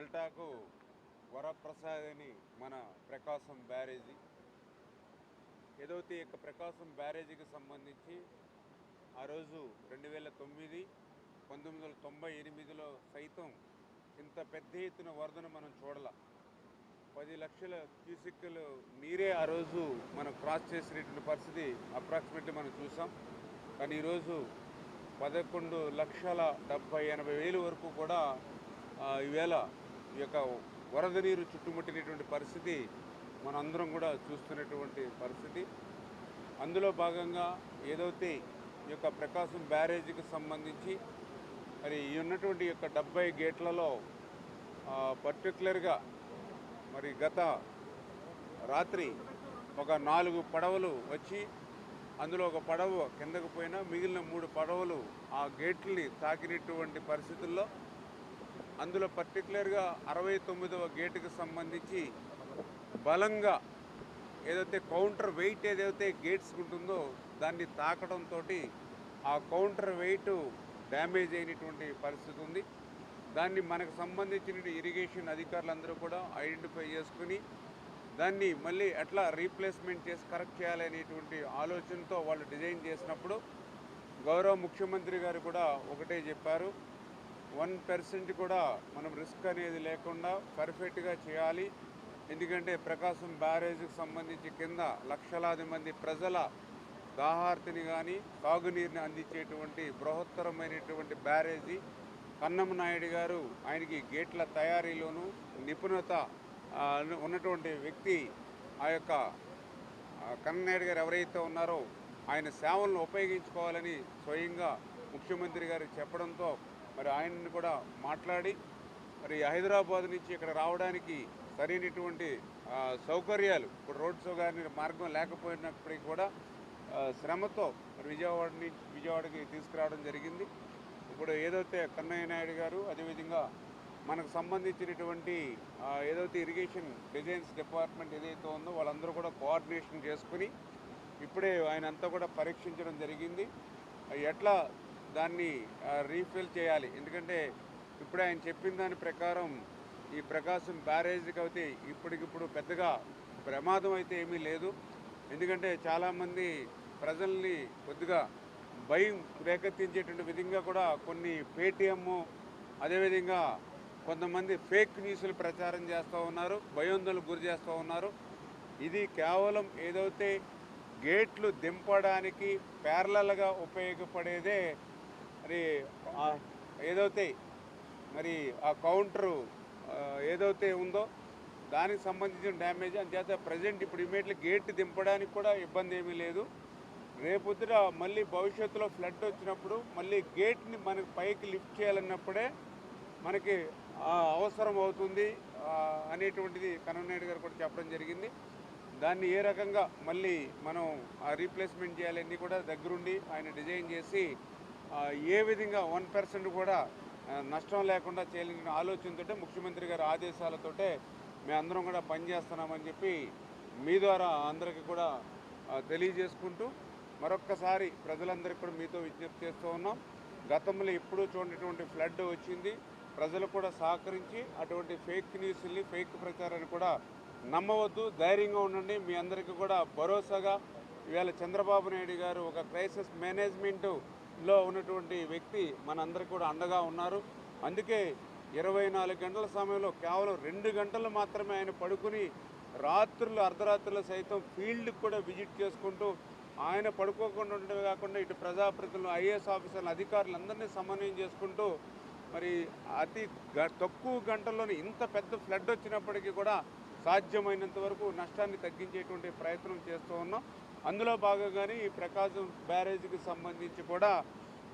డెల్టాకు వరప్రసాద్ అని మన ప్రకాశం బ్యారేజీ ఏదైతే ఇక ప్రకాశం బ్యారేజీకి సంబంధించి ఆ రోజు 2009 1998లో సైతం ఇంత పెద్ద ఎత్తున వరదను మనం చూడాల. 10 లక్షల క్యూసెక్కులు నీరే ఆ రోజు మనం క్రాస్ చేసినటువంటి పరిస్థితి అప్రాక్సిమేట్లీ మనం చూసాం. కానీ ఈరోజు 11,70,80,000 వరకు కూడా ఈవేళ ఈ యొక్క వరద నీరు చుట్టుముట్టినటువంటి పరిస్థితి మనందరం కూడా చూస్తున్నటువంటి పరిస్థితి. అందులో భాగంగా ఏదైతే ఈ యొక్క ప్రకాశం బ్యారేజీకి సంబంధించి మరి ఈ ఉన్నటువంటి యొక్క 70 గేట్లలో పర్టికులర్గా మరి గత రాత్రి ఒక 4 పడవలు వచ్చి అందులో ఒక పడవ కిందకు పోయినా మిగిలిన 3 పడవలు ఆ గేట్లని తాకినటువంటి పరిస్థితుల్లో అందులో పర్టికులర్గా 69వ గేటుకు సంబంధించి బలంగా ఏదైతే కౌంటర్ వెయిట్ ఏదైతే గేట్స్ ఉంటుందో దాన్ని తాకడంతో ఆ కౌంటర్ వెయిట్ డ్యామేజ్ అయినటువంటి పరిస్థితి ఉంది. దాన్ని మనకు సంబంధించిన ఇరిగేషన్ అధికారులందరూ కూడా ఐడెంటిఫై చేసుకుని దాన్ని మళ్ళీ ఎట్లా రీప్లేస్మెంట్ చేసి కరెక్ట్ చేయాలనేటువంటి ఆలోచనతో వాళ్ళు డిజైన్ చేసినప్పుడు గౌరవ ముఖ్యమంత్రి గారు కూడా ఒకటే చెప్పారు, 1% కూడా మనం రిస్క్ అనేది లేకుండా పర్ఫెక్ట్గా చేయాలి. ఎందుకంటే ప్రకాశం బ్యారేజ్కి సంబంధించి కింద లక్షలాది మంది ప్రజల దాహార్తిని కానీ తాగునీరుని అందించేటువంటి బృహత్తరమైనటువంటి బ్యారేజీ. కన్నమనాయుడు గారు ఆయనకి గేట్ల తయారీలోనూ నిపుణత ఉన్నటువంటి వ్యక్తి. ఆ యొక్క కన్నమనాయుడు గారు ఎవరైతే ఉన్నారో ఆయన సేవలను ఉపయోగించుకోవాలని స్వయంగా ముఖ్యమంత్రి గారు చెప్పడంతో మరి ఆయన్ని కూడా మాట్లాడి మరి హైదరాబాద్ నుంచి ఇక్కడ రావడానికి సరైనటువంటి సౌకర్యాలు ఇప్పుడు రోడ్స్ కానీ మార్గం లేకపోయినప్పటికీ కూడా శ్రమతో మరి విజయవాడకి తీసుకురావడం జరిగింది. ఇప్పుడు ఏదైతే కన్నయ్య నాయుడు గారు అదేవిధంగా మనకు సంబంధించినటువంటి ఏదైతే ఇరిగేషన్ డిజైన్స్ డిపార్ట్మెంట్ ఏదైతే ఉందో వాళ్ళందరూ కూడా కోఆర్డినేషన్ చేసుకుని ఇప్పుడే ఆయన అంతా కూడా పరీక్షించడం జరిగింది. ఎట్లా దాన్ని రీఫిల్ చేయాలి, ఎందుకంటే ఇప్పుడే ఆయన చెప్పిన దాని ప్రకారం ఈ ప్రకాశం బ్యారేజ్కి అయితే ఇప్పటికిప్పుడు పెద్దగా ప్రమాదం అయితే ఏమీ లేదు. ఎందుకంటే చాలామంది ప్రజల్ని కొద్దిగా భయం రేకెత్తించేటువంటి విధంగా కూడా కొన్ని పేటీఎం అదేవిధంగా కొంతమంది ఫేక్ న్యూస్లు ప్రచారం చేస్తూ ఉన్నారు, భయోందోళనకు గురి చేస్తూ ఉన్నారు. ఇది కేవలం ఏదైతే గేట్లు దింపడానికి ప్యారలల్గా ఉపయోగపడేదే. మరి ఏదైతే మరి ఆ కౌంటరు ఏదైతే ఉందో దానికి సంబంధించిన డ్యామేజ్ అంచేత ప్రజెంట్ ఇప్పుడు ఇమీడియట్లీ గేట్ దింపడానికి కూడా ఇబ్బంది ఏమీ లేదు. రేపొద్దున మళ్ళీ భవిష్యత్తులో ఫ్లడ్ వచ్చినప్పుడు మళ్ళీ గేట్ని మనకి పైకి లిఫ్ట్ చేయాలన్నప్పుడే మనకి అవసరం అవుతుంది అనేటువంటిది కన్నమనాయుడు గారు కూడా చెప్పడం జరిగింది. దాన్ని ఏ రకంగా మళ్ళీ మనం రీప్లేస్మెంట్ చేయాలన్నీ కూడా దగ్గరుండి ఆయన డిజైన్ చేసి ఏ విధంగా 1% కూడా నష్టం లేకుండా చేయాలని ఆలోచనతో ముఖ్యమంత్రి గారి ఆదేశాలతోటే మేమందరం కూడా పనిచేస్తున్నామని చెప్పి మీ ద్వారా అందరికీ కూడా తెలియజేసుకుంటూ మరొక్కసారి ప్రజలందరికీ కూడా మీతో విజ్ఞప్తి చేస్తూ ఉన్నాం. గతంలో ఎప్పుడూ చూడనటువంటి ఫ్లడ్ వచ్చింది. ప్రజలు కూడా సహకరించి అటువంటి ఫేక్ న్యూస్ని ఫేక్ ప్రచారాన్ని కూడా నమ్మవద్దు, ధైర్యంగా ఉండండి. మీ అందరికీ కూడా భరోసాగా ఇవాళ చంద్రబాబు నాయుడు గారు ఒక క్రైసిస్ మేనేజ్మెంట్లో ఉన్నటువంటి వ్యక్తి మనందరికీ కూడా అండగా ఉన్నారు. అందుకే 24 గంటల సమయంలో కేవలం 2 గంటలు మాత్రమే ఆయన పడుకుని రాత్రులు అర్ధరాత్రులు సైతం ఫీల్డ్కి కూడా విజిట్ చేసుకుంటూ ఆయన పడుకోకుండా ఉండడమే కాకుండా ఇటు ప్రజాప్రతినిధులు ఐఏఎస్ ఆఫీసర్లు అధికారులందరినీ సమన్వయం చేసుకుంటూ మరి అతి తక్కువ గంటల్లోనే ఇంత పెద్ద ఫ్లడ్ వచ్చినప్పటికీ కూడా సాధ్యమైనంత వరకు నష్టాన్ని తగ్గించేటువంటి ప్రయత్నం చేస్తూ ఉన్నాం. అందులో భాగంగానే ఈ ప్రకాశం బ్యారేజీకి సంబంధించి కూడా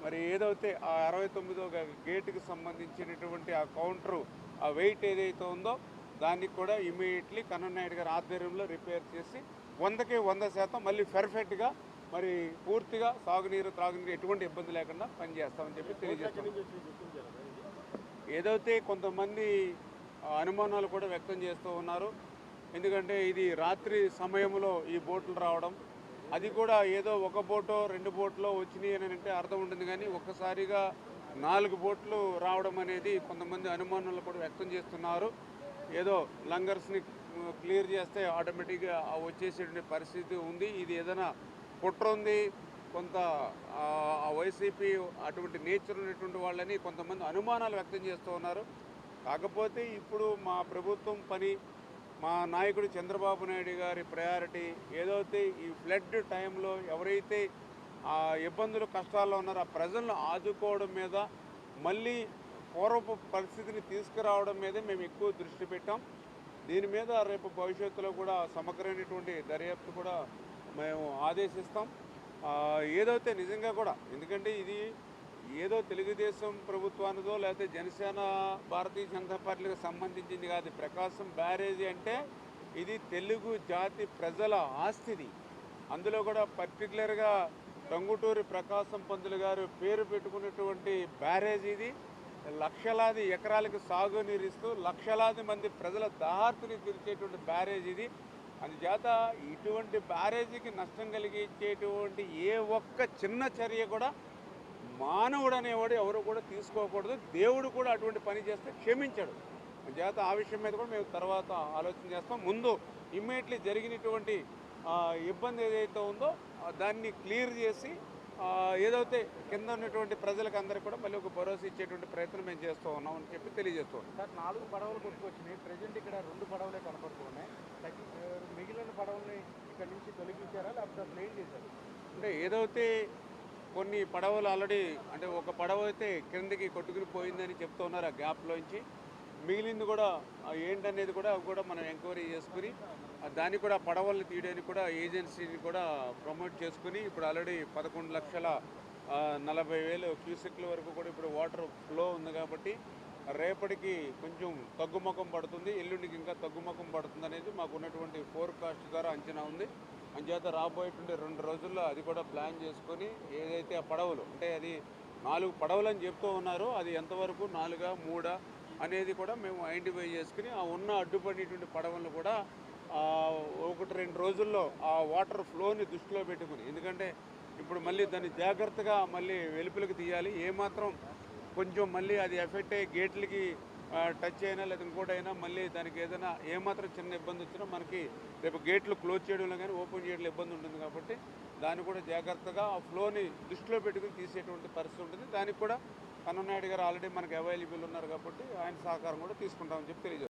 మరి ఏదైతే ఆ 69వ గేటుకి సంబంధించినటువంటి ఆ కౌంటరు ఆ వెయిట్ ఏదైతే ఉందో దానికి కూడా ఇమీడియట్లీ కన్నమనాయుడు గారి ఆధ్వర్యంలో రిపేర్ చేసి 100కి 100% మళ్ళీ పర్ఫెక్ట్గా మరి పూర్తిగా సాగునీరు త్రాగునీరు ఎటువంటి ఇబ్బంది లేకుండా పనిచేస్తామని చెప్పి తెలియజేస్తున్నాం. ఏదైతే కొంతమంది అనుమానాలు కూడా వ్యక్తం చేస్తూ ఉన్నారు. ఎందుకంటే ఇది రాత్రి సమయంలో ఈ బోట్లు రావడం, అది కూడా ఏదో ఒక బోటో 2 బోట్లో వచ్చినాయి అని అంటే అర్థం ఉంటుంది. కానీ ఒక్కసారిగా 4 బోట్లు రావడం అనేది కొంతమంది అనుమానాలు కూడా వ్యక్తం చేస్తున్నారు. ఏదో లంగర్స్ని క్లియర్ చేస్తే ఆటోమేటిక్గా వచ్చేసేటువంటి పరిస్థితి ఉంది. ఇది ఏదైనా కుట్ర ఉంది, కొంత వైసీపీ అటువంటి నేచర్ ఉన్నటువంటి వాళ్ళని కొంతమంది అనుమానాలు వ్యక్తం చేస్తూ ఉన్నారు. కాకపోతే ఇప్పుడు మా ప్రభుత్వం పని, మా నాయకుడు చంద్రబాబు నాయుడు గారి ప్రయారిటీ ఏదైతే ఈ ఫ్లడ్ టైంలో ఎవరైతే ఆ ఇబ్బందులు కష్టాల్లో ఉన్నారో ఆ ప్రజలను ఆదుకోవడం మీద, మళ్ళీ పూర్వపు పరిస్థితిని తీసుకురావడం మీదే మేము ఎక్కువ దృష్టి పెట్టాం. దీని మీద రేపు భవిష్యత్తులో కూడా సమగ్రమైనటువంటి దర్యాప్తు కూడా మేము ఆదేశిస్తాం. ఏదైతే నిజంగా కూడా, ఎందుకంటే ఇది ఏదో తెలుగుదేశం ప్రభుత్వానిదో లేకపోతే జనసేన భారతీయ జనతా పార్టీకి సంబంధించింది కాదు. ప్రకాశం బ్యారేజీ అంటే ఇది తెలుగు జాతి ప్రజల ఆస్తిది. అందులో కూడా పర్టికులర్గా టంగుటూరి ప్రకాశం పంతులు గారు పేరు పెట్టుకున్నటువంటి బ్యారేజ్ ఇది. లక్షలాది ఎకరాలకు సాగునీరు ఇస్తూ లక్షలాది మంది ప్రజల దాహార్తిని తీర్చేటువంటి బ్యారేజ్ ఇది. అందుచేత ఇటువంటి బ్యారేజీకి నష్టం కలిగించేటువంటి ఏ ఒక్క చిన్న చర్య కూడా మానవుడు అనేవాడు ఎవరు కూడా తీసుకోకూడదు. దేవుడు కూడా అటువంటి పని చేస్తే క్షమించాడు. అందుచేత ఆ విషయం మీద కూడా మేము తర్వాత ఆలోచన చేస్తాం. ముందు ఇమ్మీడియట్లీ జరిగినటువంటి ఇబ్బంది ఏదైతే ఉందో దాన్ని క్లియర్ చేసి ఏదైతే కింద ఉన్నటువంటి ప్రజలకు అందరికీ కూడా మళ్ళీ ఒక భరోసా ఇచ్చేటువంటి ప్రయత్నం మేము చేస్తూ ఉన్నాం అని చెప్పి తెలియజేస్తూ ఉన్నాం. సార్ 4 పడవలు కొట్టుకొచ్చినాయి. ప్రజెంట్ ఇక్కడ 2 పడవలే కనపడుతున్నాయి. మిగిలిన పడవల్ని ఇక్కడ నుంచి తొలగించారా లేకపోతే ప్లేన్ చేశారు? అంటే ఏదైతే కొన్ని పడవలు ఆల్రెడీ, అంటే ఒక పడవ అయితే కిందకి కొట్టుకుని పోయిందని చెప్తూ ఉన్నారు ఆ గ్యాప్లోంచి. మిగిలింది కూడా ఏంటనేది కూడా అవి కూడా మనం ఎంక్వైరీ చేసుకుని దాన్ని కూడా పడవల్ని తీయడానికి కూడా ఏజెన్సీని కూడా ప్రమోట్ చేసుకుని ఇప్పుడు ఆల్రెడీ 11,40,000 క్యూసెక్ల వరకు కూడా ఇప్పుడు వాటర్ ఫ్లో ఉంది. కాబట్టి రేపటికి కొంచెం తగ్గుముఖం పడుతుంది, ఎల్లుండికి ఇంకా తగ్గుముఖం పడుతుంది అనేది మాకు ఉన్నటువంటి ఫోర్కాస్ట్ ద్వారా అంచనా ఉంది. అంచేత రాబోయేటువంటి 2 రోజుల్లో అది కూడా ప్లాన్ చేసుకొని ఏదైతే ఆ పడవలు, అంటే అది 4 పడవలు అని చెప్తూ ఉన్నారో అది ఎంతవరకు 4 3 అనేది కూడా మేము ఐడెంటిఫై చేసుకుని ఆ ఉన్న అడ్డుపడినటువంటి పడవలను కూడా 1-2 రోజుల్లో ఆ వాటర్ ఫ్లోని దృష్టిలో పెట్టుకుని, ఎందుకంటే ఇప్పుడు మళ్ళీ దాన్ని జాగ్రత్తగా మళ్ళీ వెలుపులకు తీయాలి. ఏమాత్రం కొంచెం మళ్ళీ అది ఎఫెక్ట్ అయ్యి గేట్లకి టచ్ అయినా లేదా ఇంకోటి అయినా మళ్ళీ దానికి ఏదైనా ఏమాత్రం చిన్న ఇబ్బంది వచ్చినా మనకి రేపు గేట్లు క్లోజ్ చేయడంలో కానీ ఓపెన్ చేయడంలో ఇబ్బంది ఉంటుంది. కాబట్టి దాన్ని కూడా జాగ్రత్తగా ఆ ఫ్లోని దృష్టిలో పెట్టుకుని తీసేటువంటి పరిస్థితి ఉంటుంది. దానికి కూడా కన్ననాయుడు గారు ఆల్రెడీ మనకు అవైలబుల్ ఉన్నారు కాబట్టి ఆయన సహకారం కూడా తీసుకుంటామని చెప్పి తెలియజేస్తారు.